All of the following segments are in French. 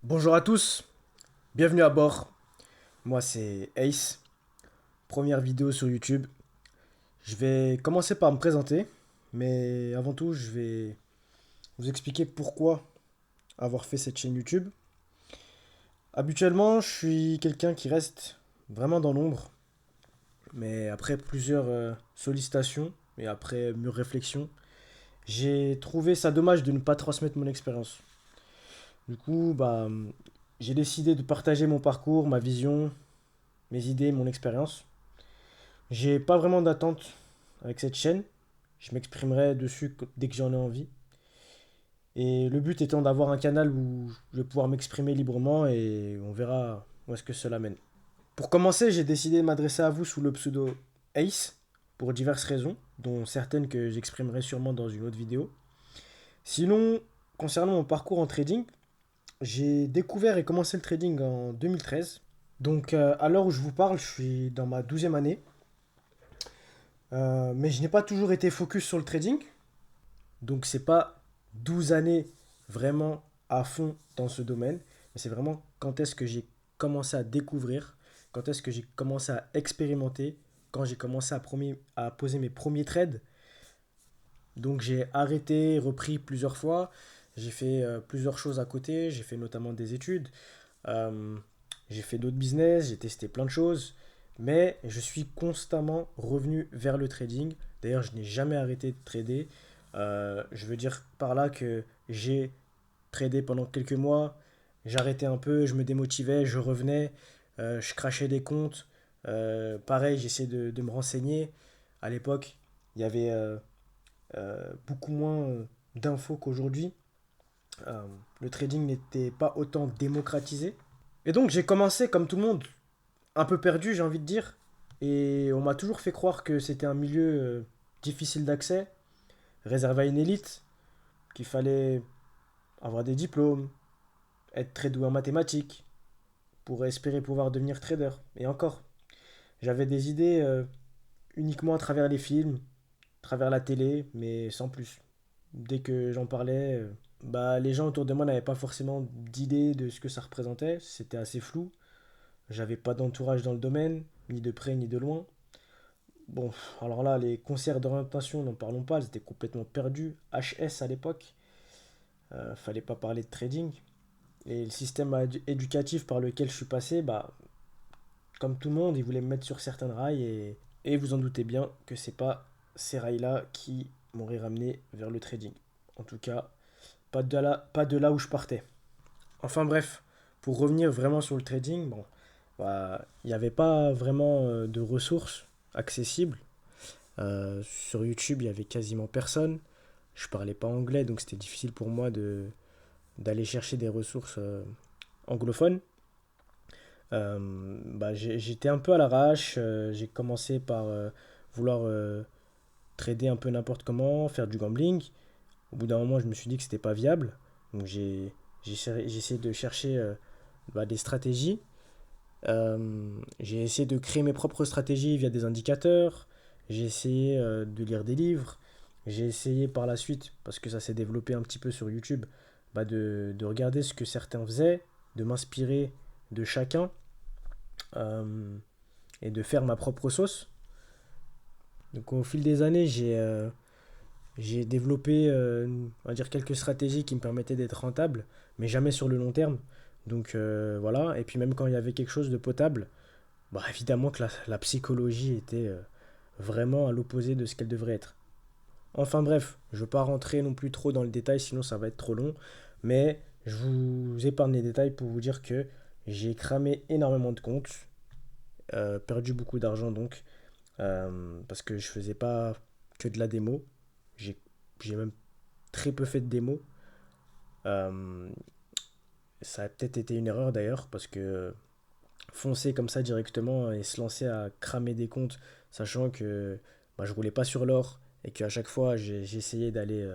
Bonjour à tous, bienvenue à bord. Moi c'est Ace, première vidéo sur YouTube. Je vais commencer par me présenter, mais avant tout je vais vous expliquer pourquoi avoir fait cette chaîne YouTube. Habituellement je suis quelqu'un qui reste vraiment dans l'ombre, mais après plusieurs sollicitations et après mûre réflexion, j'ai trouvé ça dommage de ne pas transmettre mon expérience. Du coup, j'ai décidé de partager mon parcours, ma vision, mes idées, mon expérience. J'ai pas vraiment d'attente avec cette chaîne. Je m'exprimerai dessus dès que j'en ai envie. Et le but étant d'avoir un canal où je vais pouvoir m'exprimer librement et on verra où est-ce que cela mène. Pour commencer, j'ai décidé de m'adresser à vous sous le pseudo Ace pour diverses raisons, dont certaines que j'exprimerai sûrement dans une autre vidéo. Sinon, concernant mon parcours en trading, j'ai découvert et commencé le trading en 2013. Donc à l'heure où je vous parle, je suis dans ma 12e année. Mais je n'ai pas toujours été focus sur le trading. Donc c'est pas 12 années vraiment à fond dans ce domaine. Mais c'est vraiment quand est-ce que j'ai commencé à découvrir, quand est-ce que j'ai commencé à expérimenter, quand j'ai commencé à poser mes premiers trades. Donc j'ai arrêté, repris plusieurs fois. J'ai fait plusieurs choses à côté. J'ai fait notamment des études. Euh, j'ai fait d'autres business. J'ai testé plein de choses. Mais je suis constamment revenu vers le trading. D'ailleurs, je n'ai jamais arrêté de trader. Je veux dire par là que j'ai tradé pendant quelques mois. J'arrêtais un peu, je me démotivais, je revenais, je crachais des comptes. Pareil, j'essayais de me renseigner. À l'époque, il y avait beaucoup moins d'infos qu'aujourd'hui. Euh, le trading n'était pas autant démocratisé. Et donc j'ai commencé comme tout le monde, un peu perdu j'ai envie de dire. Et on m'a toujours fait croire que c'était un milieu difficile d'accès, réservé à une élite, qu'il fallait avoir des diplômes, être très doué en mathématiques, pour espérer pouvoir devenir trader. Et encore, j'avais des idées uniquement à travers les films, à travers la télé, mais sans plus. Dès que j'en parlais, les gens autour de moi n'avaient pas forcément d'idée de ce que ça représentait, c'était assez flou. J'avais pas d'entourage dans le domaine, ni de près ni de loin. Bon, alors là, les concerts d'orientation, n'en parlons pas, ils étaient complètement perdus. HS à l'époque, fallait pas parler de trading. Et le système éducatif par lequel je suis passé, comme tout le monde, ils voulaient me mettre sur certains rails et vous en doutez bien que c'est pas ces rails-là qui m'auraient ramené vers le trading. En tout cas, pas de là où je partais. Enfin bref, pour revenir vraiment sur le trading, il n'y avait pas vraiment de ressources accessibles. Sur YouTube, il y avait quasiment personne. Je parlais pas anglais, donc c'était difficile pour moi d'aller chercher des ressources anglophones. J'étais un peu à l'arrache. J'ai commencé par vouloir trader un peu n'importe comment, faire du gambling. Au bout d'un moment, je me suis dit que c'était pas viable. Donc j'ai essayé de chercher des stratégies. J'ai essayé de créer mes propres stratégies via des indicateurs. J'ai essayé de lire des livres. J'ai essayé par la suite, parce que ça s'est développé un petit peu sur YouTube, de regarder ce que certains faisaient, de m'inspirer de chacun euh, et de faire ma propre sauce. Donc au fil des années, j'ai développé on va dire quelques stratégies qui me permettaient d'être rentable, mais jamais sur le long terme. Donc voilà, et puis même quand il y avait quelque chose de potable, évidemment que la psychologie était vraiment à l'opposé de ce qu'elle devrait être. Enfin bref, je ne veux pas rentrer non plus trop dans le détail, sinon ça va être trop long, mais je vous épargne les détails pour vous dire que j'ai cramé énormément de comptes, perdu beaucoup d'argent donc, parce que je faisais pas que de la démo. J'ai j'ai même très peu fait de démo. Euh, Ça a peut-être été une erreur d'ailleurs, parce que foncer comme ça directement et se lancer à cramer des comptes, sachant que je roulais pas sur l'or et qu'à chaque fois j'ai essayé d'aller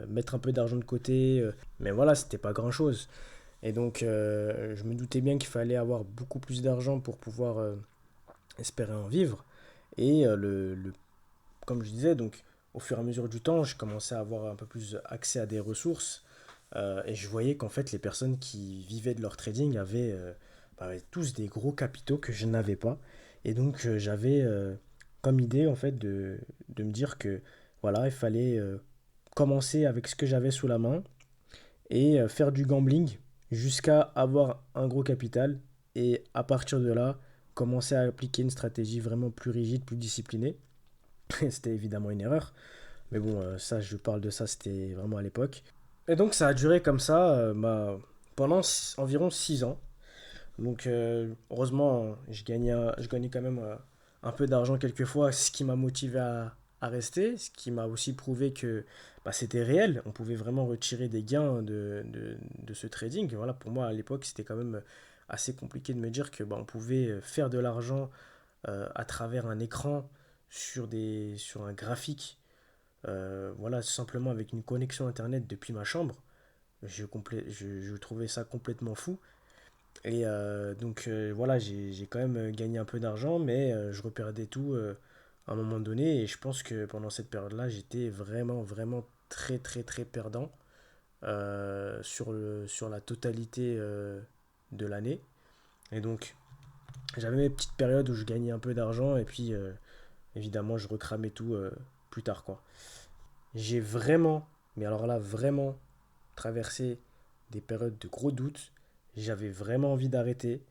mettre un peu d'argent de côté, mais voilà, c'était pas grand chose. Et donc je me doutais bien qu'il fallait avoir beaucoup plus d'argent pour pouvoir espérer en vivre. Et comme je disais, donc au fur et à mesure du temps, je commençais à avoir un peu plus accès à des ressources. Et je voyais qu'en fait, les personnes qui vivaient de leur trading avaient tous des gros capitaux que je n'avais pas. Et donc, j'avais comme idée, en fait, de me dire que, voilà, il fallait commencer avec ce que j'avais sous la main et faire du gambling jusqu'à avoir un gros capital. Et à partir de là, commencer à appliquer une stratégie vraiment plus rigide, plus disciplinée. C'était évidemment une erreur. Mais bon, ça, je parle de ça, c'était vraiment à l'époque. Et donc ça a duré comme ça pendant environ 6 ans. Donc heureusement, je gagnais quand même un peu d'argent quelquefois, ce qui m'a motivé à rester, ce qui m'a aussi prouvé que c'était réel. On pouvait vraiment retirer des gains de ce trading. Voilà, pour moi à l'époque, c'était quand même assez compliqué de me dire que on pouvait faire de l'argent à travers un écran sur un graphique. Voilà, simplement avec une connexion internet depuis ma chambre. Je trouvais ça complètement fou. Et donc voilà, j'ai quand même gagné un peu d'argent, mais je reperdais tout à un moment donné. Et je pense que pendant cette période-là, j'étais vraiment, vraiment très, très, très perdant sur la totalité de l'année. Et donc, j'avais mes petites périodes où je gagnais un peu d'argent, et puis évidemment, je recramais tout plus tard, quoi. J'ai vraiment, mais alors là, vraiment traversé des périodes de gros doutes. J'avais vraiment envie d'arrêter.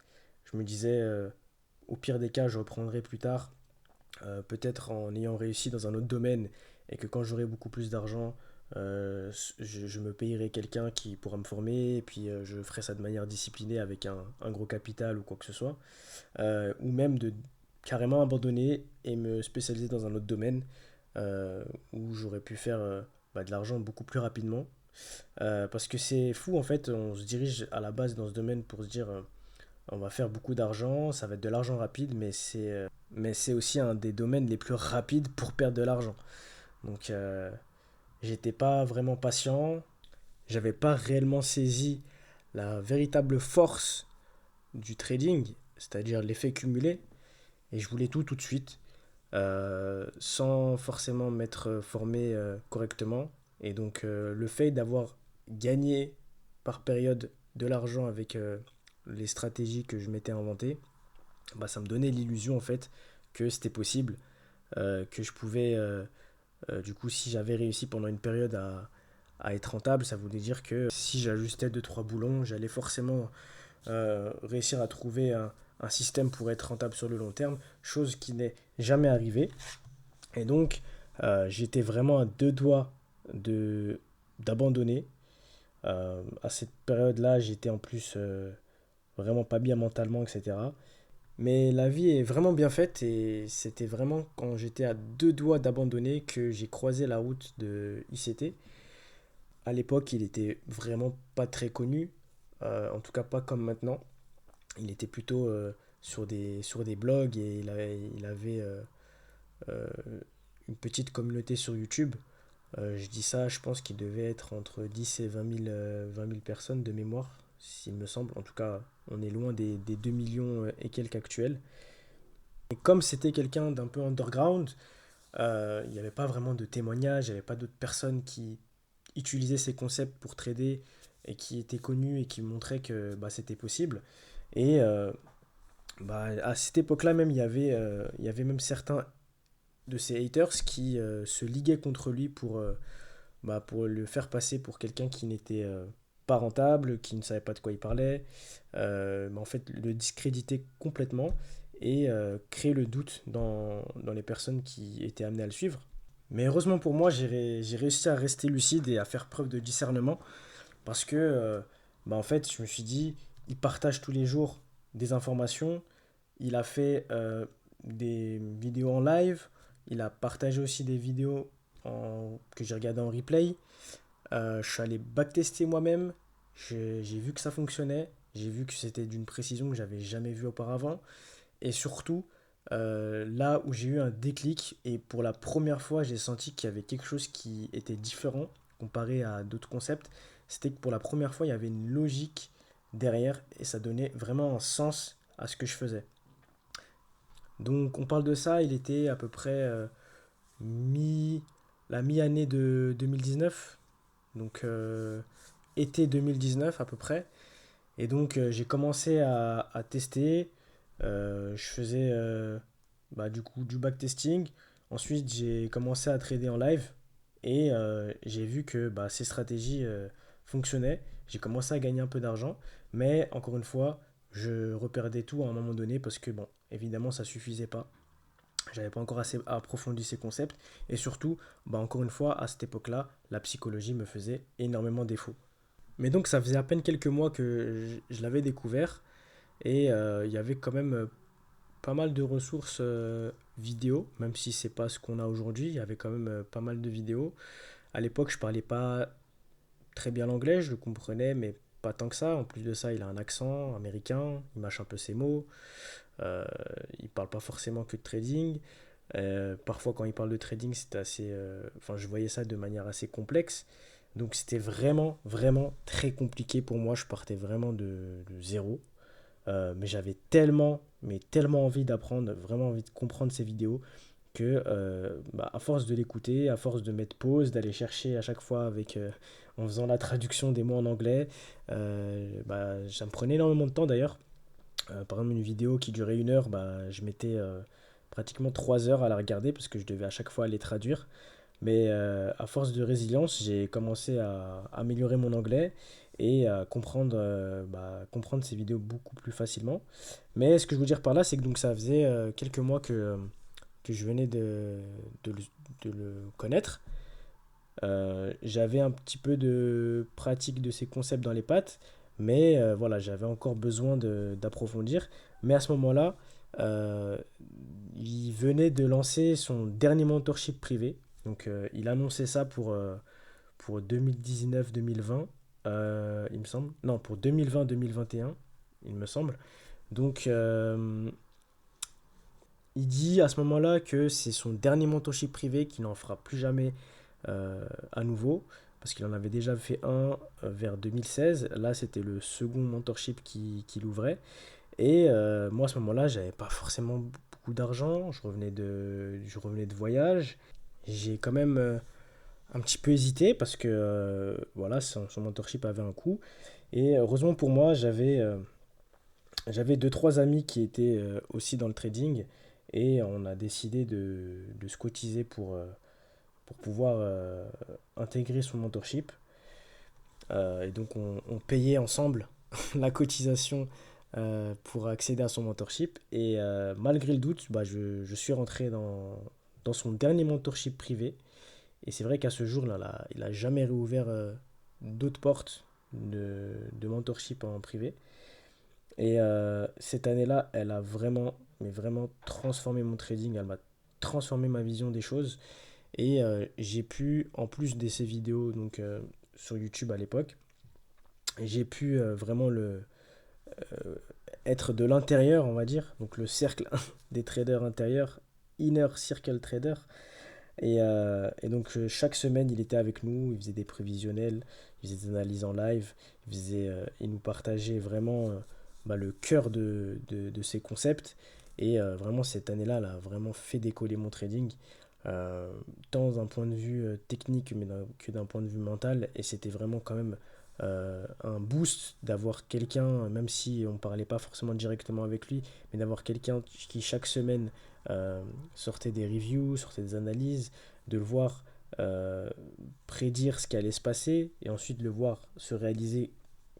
Je me disais, au pire des cas, je reprendrai plus tard, peut-être en ayant réussi dans un autre domaine et que quand j'aurai beaucoup plus d'argent, je me payerai quelqu'un qui pourra me former et puis je ferai ça de manière disciplinée avec un gros capital ou quoi que ce soit. Ou même de carrément abandonner et me spécialiser dans un autre domaine où j'aurais pu faire de l'argent beaucoup plus rapidement. Parce que c'est fou en fait, on se dirige à la base dans ce domaine pour se dire on va faire beaucoup d'argent, ça va être de l'argent rapide, mais c'est aussi un des domaines les plus rapides pour perdre de l'argent. Donc j'étais pas vraiment patient, j'avais pas réellement saisi la véritable force du trading, c'est-à-dire l'effet cumulé, et je voulais tout tout de suite, sans forcément m'être formé correctement. Et donc le fait d'avoir gagné par période de l'argent avec les stratégies que je m'étais inventées, ça me donnait l'illusion en fait que c'était possible, que je pouvais, du coup, si j'avais réussi pendant une période à être rentable, ça voulait dire que si j'ajustais deux trois boulons, j'allais forcément réussir à trouver un système pour être rentable sur le long terme, chose qui n'est jamais arrivée. Et donc, j'étais vraiment à deux doigts de d'abandonner. À cette période-là, j'étais en plus vraiment pas bien mentalement, etc. Mais la vie est vraiment bien faite et c'était vraiment quand j'étais à deux doigts d'abandonner que j'ai croisé la route de ICT. À l'époque, il était vraiment pas très connu, en tout cas pas comme maintenant. Il était plutôt sur des blogs et il avait euh, une petite communauté sur YouTube. Je dis ça, je pense qu'il devait être entre 10 et 20 000 personnes de mémoire, s'il me semble. En tout cas, on est loin des 2 millions et quelques actuels. Et comme c'était quelqu'un d'un peu underground, il n'y avait pas vraiment de témoignages, il n'y avait pas d'autres personnes qui utilisaient ces concepts pour trader et qui étaient connus et qui montraient que c'était possible. Et à cette époque-là même, il y avait même certains de ces haters qui se liguaient contre lui pour le faire passer pour quelqu'un qui n'était pas rentable, qui ne savait pas de quoi il parlait, en fait le discréditer complètement et créer le doute dans les personnes qui étaient amenées à le suivre. Mais heureusement pour moi, j'ai réussi à rester lucide et à faire preuve de discernement parce que en fait, je me suis dit, il partage tous les jours des informations, il a fait des vidéos en live, il a partagé aussi des vidéos que j'ai regardées en replay. Je suis allé backtester moi-même. J'ai vu que ça fonctionnait. J'ai vu que c'était d'une précision que j'avais jamais vue auparavant. Et surtout, là où j'ai eu un déclic, et pour la première fois, j'ai senti qu'il y avait quelque chose qui était différent comparé à d'autres concepts, c'était que pour la première fois, il y avait une logique derrière et ça donnait vraiment un sens à ce que je faisais. Donc, on parle de ça, il était à peu près mi, la mi-année de 2019. Donc, été 2019 à peu près. Et donc j'ai commencé à tester. Je faisais du coup du backtesting. Ensuite j'ai commencé à trader en live. Et j'ai vu que ces stratégies fonctionnaient. J'ai commencé à gagner un peu d'argent. Mais encore une fois, je reperdais tout à un moment donné parce que, bon, évidemment, ça suffisait pas. J'avais pas encore assez approfondi ces concepts. Et surtout, encore une fois, à cette époque-là, la psychologie me faisait énormément défaut. Mais donc, ça faisait à peine quelques mois que je l'avais découvert. Et il y avait quand même pas mal de ressources vidéo, même si c'est pas ce qu'on a aujourd'hui. Il y avait quand même pas mal de vidéos. À l'époque, je parlais pas très bien l'anglais, je le comprenais, mais pas tant que ça. En plus de ça, il a un accent américain, il mâche un peu ses mots. Euh, il parle pas forcément que de trading. Parfois, quand il parle de trading, c'était assez. Enfin, je voyais ça de manière assez complexe. Donc, c'était vraiment, vraiment très compliqué pour moi. Je partais vraiment de zéro. Mais j'avais tellement, mais tellement envie d'apprendre, vraiment envie de comprendre ces vidéos que à force de l'écouter, à force de mettre pause, d'aller chercher à chaque fois en faisant la traduction des mots en anglais, ça me prenait énormément de temps d'ailleurs. Par exemple, une vidéo qui durait 1 heure, je mettais pratiquement 3 heures à la regarder parce que je devais à chaque fois les traduire. Mais à force de résilience, j'ai commencé à améliorer mon anglais et à comprendre ces vidéos beaucoup plus facilement. Mais ce que je veux dire par là, c'est que donc, ça faisait quelques mois que je venais de le, de le connaître. J'avais un petit peu de pratique de ces concepts dans les pattes, mais voilà, j'avais encore besoin d'approfondir. Mais à ce moment-là, euh, il venait de lancer son dernier mentorship privé. Donc, il annonçait ça pour 2019-2020, il me semble. Non, pour 2020-2021, il me semble. Donc, il dit à ce moment-là que c'est son dernier mentorship privé, qu'il n'en fera plus jamais à nouveau, parce qu'il en avait déjà fait un vers 2016. Là, c'était le second mentorship qu'il ouvrait. Et moi, à ce moment-là, j'avais pas forcément beaucoup d'argent. Je revenais de voyage. J'ai quand même un petit peu hésité parce que voilà, son mentorship avait un coût. Et heureusement pour moi, j'avais deux, trois amis qui étaient aussi dans le trading. Et on a décidé de se cotiser pour pouvoir intégrer son mentorship. Et donc on payait ensemble la cotisation pour accéder à son mentorship. Et malgré le doute, je suis rentré dans son dernier mentorship privé. Et c'est vrai qu'à ce jour, là, il n'a jamais réouvert d'autres portes de mentorship en privé. Et cette année-là, elle a vraiment, mais vraiment transformé mon trading. Elle m'a transformé ma vision des choses. Et j'ai pu, en plus de ces vidéos donc, sur YouTube à l'époque, j'ai pu vraiment euh, être de l'intérieur, on va dire, donc le cercle des traders intérieurs, inner circle trader. Et donc chaque semaine, il était avec nous, il faisait des prévisionnels, il faisait des analyses en live, il nous partageait vraiment le cœur de ces concepts. Et vraiment, cette année-là, elle a vraiment fait décoller mon trading, euh, tant d'un point de vue technique que d'un point de vue mental. Et c'était vraiment quand même un boost d'avoir quelqu'un, même si on ne parlait pas forcément directement avec lui, mais d'avoir quelqu'un qui chaque semaine euh, sortait des reviews, sortait des analyses, de le voir euh, prédire ce qui allait se passer et ensuite le voir se réaliser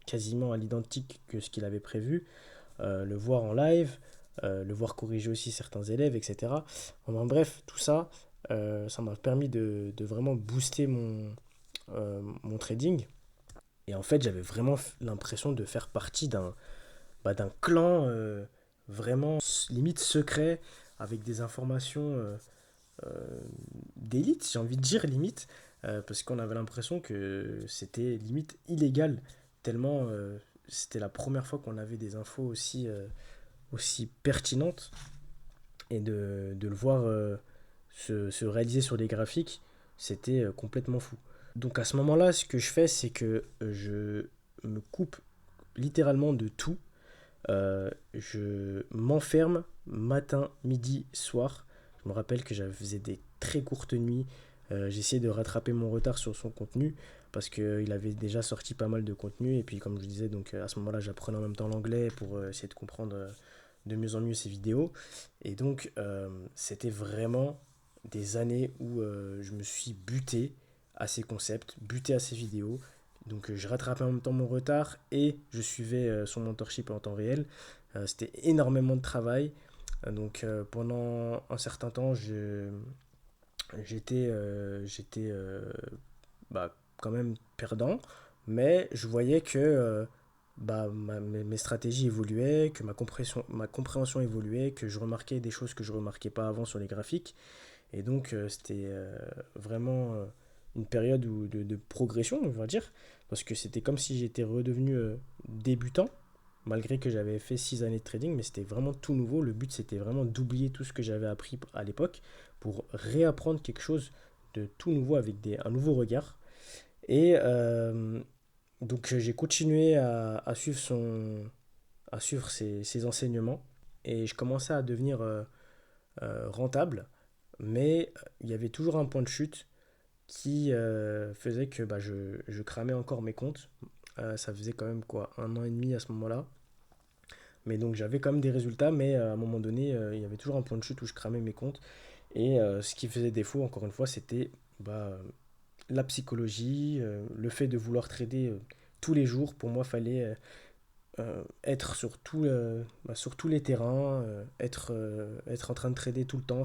quasiment à l'identique que ce qu'il avait prévu, le voir en live, le voir corriger aussi certains élèves, etc. Enfin, bref, tout ça, ça m'a permis de vraiment booster mon trading. Et en fait, j'avais vraiment l'impression de faire partie d'un clan vraiment limite secret, avec des informations euh, d'élite, j'ai envie de dire limite, parce qu'on avait l'impression que c'était limite illégal, tellement c'était la première fois qu'on avait des infos aussi pertinentes, et de le voir se réaliser sur des graphiques, c'était complètement fou. Donc à ce moment-là, ce que je fais, c'est que je me coupe littéralement de tout. Je m'enferme matin, midi, soir. Je me rappelle que j'avais faisais des très courtes nuits. J'essayais de rattraper mon retard sur son contenu. parce qu'il avait déjà sorti pas mal de contenu. Et puis, comme je disais, donc, à ce moment-là, j'apprenais en même temps l'anglais pour essayer de comprendre de mieux en mieux ses vidéos. Et donc, c'était vraiment des années où je me suis buté à ses concepts, buté à ses vidéos. Donc, je rattrapais en même temps mon retard et je suivais son mentorship en temps réel. C'était énormément de travail. Donc, pendant un certain temps, j'étais quand même perdant, mais je voyais que mes stratégies évoluaient, que ma compréhension évoluait, que je remarquais des choses que je remarquais pas avant sur les graphiques. Et donc, c'était vraiment une période de progression, on va dire, parce que c'était comme si j'étais redevenu débutant, malgré que j'avais fait 6 années de trading, mais c'était vraiment tout nouveau. Le but, c'était vraiment d'oublier tout ce que j'avais appris à l'époque pour réapprendre quelque chose de tout nouveau avec un nouveau regard. Et donc, j'ai continué à suivre ses enseignements et je commençais à devenir rentable, mais il y avait toujours un point de chute qui faisait que je cramais encore mes comptes. Ça faisait quand même quoi, 1 an et demi à ce moment-là. Mais donc j'avais quand même des résultats, mais à un moment donné, il y avait toujours un point de chute où je cramais mes comptes. Et ce qui faisait défaut, encore une fois, c'était la psychologie, le fait de vouloir trader tous les jours. Pour moi, il fallait être sur tous les terrains, être en train de trader tout le temps.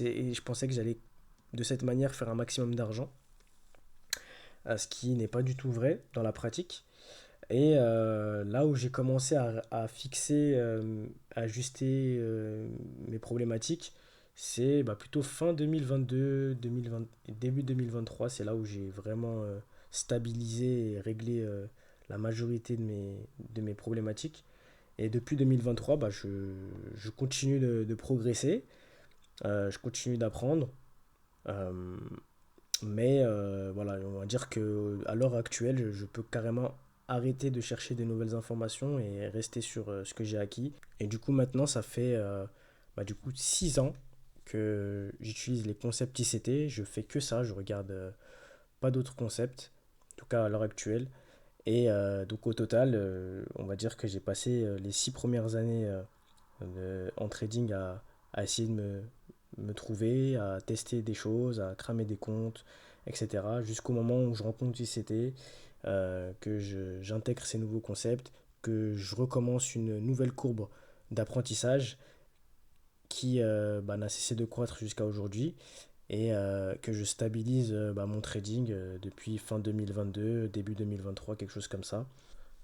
Et je pensais que j'allais de cette manière faire un maximum d'argent, ce qui n'est pas du tout vrai dans la pratique. Et là où j'ai commencé à fixer, ajuster mes problématiques, c'est plutôt fin 2022, 2020, début 2023. C'est là où j'ai vraiment stabilisé et réglé la majorité de mes problématiques. Et depuis 2023, je continue de progresser, je continue d'apprendre. euh, mais voilà, on va dire que à l'heure actuelle, je peux carrément arrêter de chercher de nouvelles informations et rester sur ce que j'ai acquis. Et du coup, maintenant, ça fait du coup 6 ans que j'utilise les concepts ICT. Je fais que ça, je regarde pas d'autres concepts, en tout cas à l'heure actuelle. Et donc au total, on va dire que j'ai passé les 6 premières années en trading à essayer de me trouver, à tester des choses, à cramer des comptes, etc. Jusqu'au moment où je rencontre ICT, j'intègre ces nouveaux concepts, que je recommence une nouvelle courbe d'apprentissage qui n'a cessé de croître jusqu'à aujourd'hui et que je stabilise mon trading depuis fin 2022, début 2023, quelque chose comme ça.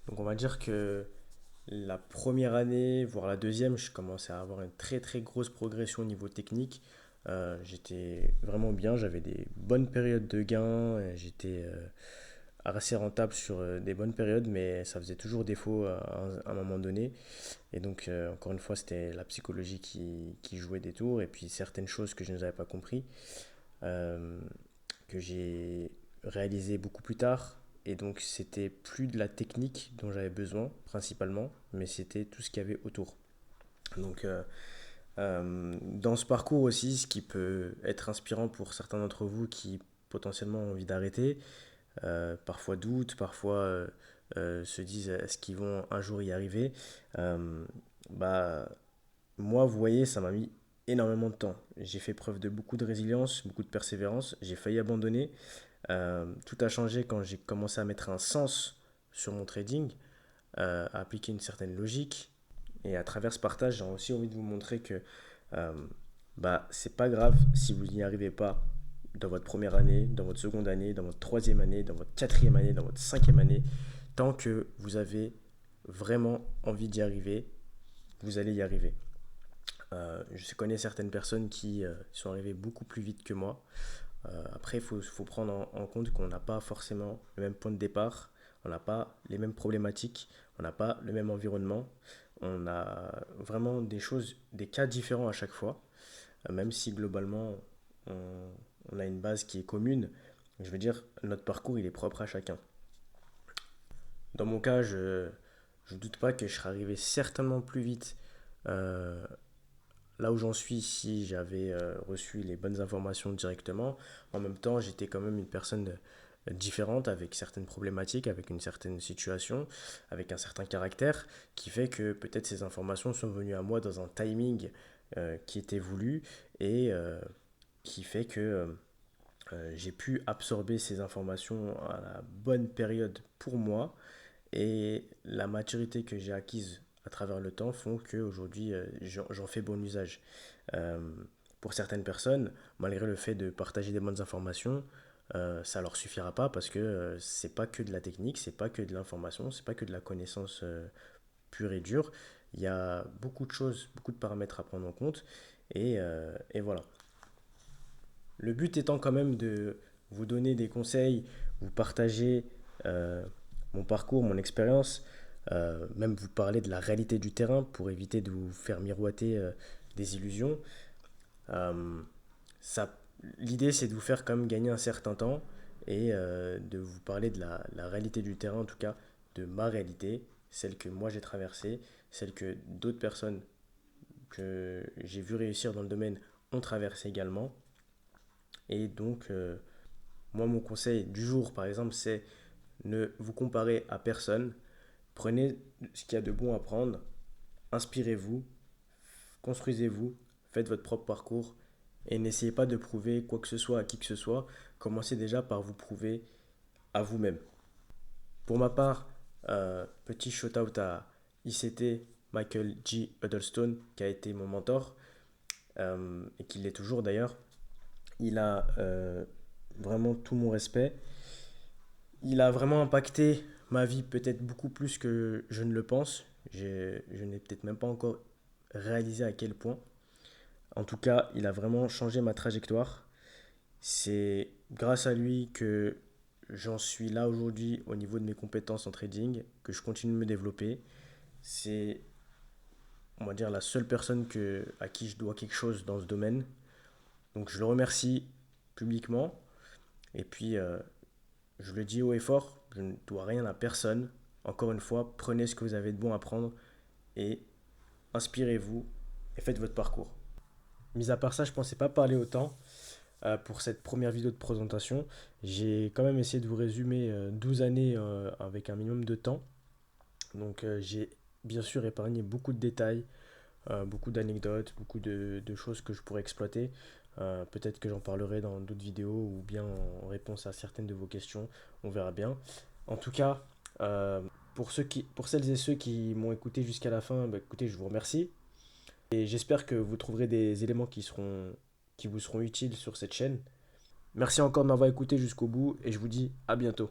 Donc on va dire que la première année, voire la deuxième, je commençais à avoir une très très grosse progression au niveau technique. J'étais vraiment bien, j'avais des bonnes périodes de gains, j'étais assez rentable sur des bonnes périodes, mais ça faisait toujours défaut à un moment donné. Et donc, encore une fois, c'était la psychologie qui jouait des tours, et puis certaines choses que je n'avais pas compris, euh, que j'ai réalisé beaucoup plus tard. Et donc, c'était plus de la technique dont j'avais besoin, principalement, mais c'était tout ce qu'il y avait autour. Donc, dans ce parcours aussi, ce qui peut être inspirant pour certains d'entre vous qui potentiellement ont envie d'arrêter, parfois doutent, parfois se disent est-ce qu'ils vont un jour y arriver. Euh, bah, Moi, vous voyez, ça m'a mis énormément de temps. J'ai fait preuve de beaucoup de résilience, beaucoup de persévérance. J'ai failli abandonner. Tout a changé quand j'ai commencé à mettre un sens sur mon trading, à appliquer une certaine logique. Et à travers ce partage, j'ai aussi envie de vous montrer que euh, c'est pas grave si vous n'y arrivez pas dans votre première année, dans votre seconde année, dans votre troisième année, dans votre quatrième année, dans votre cinquième année. Tant que vous avez vraiment envie d'y arriver, vous allez y arriver. Je connais certaines personnes qui sont arrivées beaucoup plus vite que moi. Après, il faut prendre en compte qu'on n'a pas forcément le même point de départ, on n'a pas les mêmes problématiques, on n'a pas le même environnement, on a vraiment des choses, des cas différents à chaque fois, même si globalement on, on a une base qui est commune. Je veux dire, notre parcours, il est propre à chacun. Dans mon cas, je ne doute pas que je serais arrivé certainement plus vite euh, là où j'en suis si j'avais reçu les bonnes informations directement. En même temps, j'étais quand même une personne différente, avec certaines problématiques, avec une certaine situation, avec un certain caractère, qui fait que peut-être ces informations sont venues à moi dans un timing qui était voulu et qui fait que j'ai pu absorber ces informations à la bonne période pour moi et la maturité que j'ai acquise à travers le temps font qu'aujourd'hui j'en fais bon usage. Euh, pour certaines personnes, malgré le fait de partager des bonnes informations, ça leur suffira pas parce que c'est pas que de la technique, c'est pas que de l'information, c'est pas que de la connaissance pure et dure. Il y a beaucoup de choses, beaucoup de paramètres à prendre en compte et voilà. Le but étant quand même de vous donner des conseils, vous partager euh, mon parcours, mon expérience, même vous parler de la réalité du terrain pour éviter de vous faire miroiter des illusions. Euh, ça, L'idée, c'est de vous faire quand même gagner un certain temps et de vous parler de la réalité du terrain, en tout cas de ma réalité, celle que moi j'ai traversée, celle que d'autres personnes que j'ai vu réussir dans le domaine ont traversé également. Et donc, moi, mon conseil du jour, par exemple, c'est ne vous comparez à personne. Prenez ce qu'il y a de bon à prendre, inspirez-vous, construisez-vous, faites votre propre parcours et n'essayez pas de prouver quoi que ce soit à qui que ce soit. Commencez déjà par vous prouver à vous-même. Pour ma part, petit shout-out à ICT Michael G. Huddlestone, qui a été mon mentor et qui l'est toujours d'ailleurs. Il a vraiment tout mon respect. Il a vraiment impacté ma vie peut-être beaucoup plus que je ne le pense. Je n'ai peut-être même pas encore réalisé à quel point. En tout cas, il a vraiment changé ma trajectoire. C'est grâce à lui que j'en suis là aujourd'hui au niveau de mes compétences en trading, que je continue de me développer. C'est, on va dire, la seule personne à qui je dois quelque chose dans ce domaine. Donc je le remercie publiquement. Et puis, je le dis haut et fort, je ne dois rien à personne. Encore une fois, prenez ce que vous avez de bon à prendre et inspirez-vous et faites votre parcours. Mis à part ça, je ne pensais pas parler autant pour cette première vidéo de présentation. J'ai quand même essayé de vous résumer 12 années avec un minimum de temps. Donc j'ai bien sûr épargné beaucoup de détails, beaucoup d'anecdotes, beaucoup de choses que je pourrais exploiter. Peut-être que j'en parlerai dans d'autres vidéos ou bien en réponse à certaines de vos questions. On verra bien. En tout cas, euh, pour celles et ceux qui m'ont écouté jusqu'à la fin, bah, écoutez, je vous remercie. Et j'espère que vous trouverez des éléments qui vous seront utiles sur cette chaîne. Merci encore de m'avoir écouté jusqu'au bout et je vous dis à bientôt.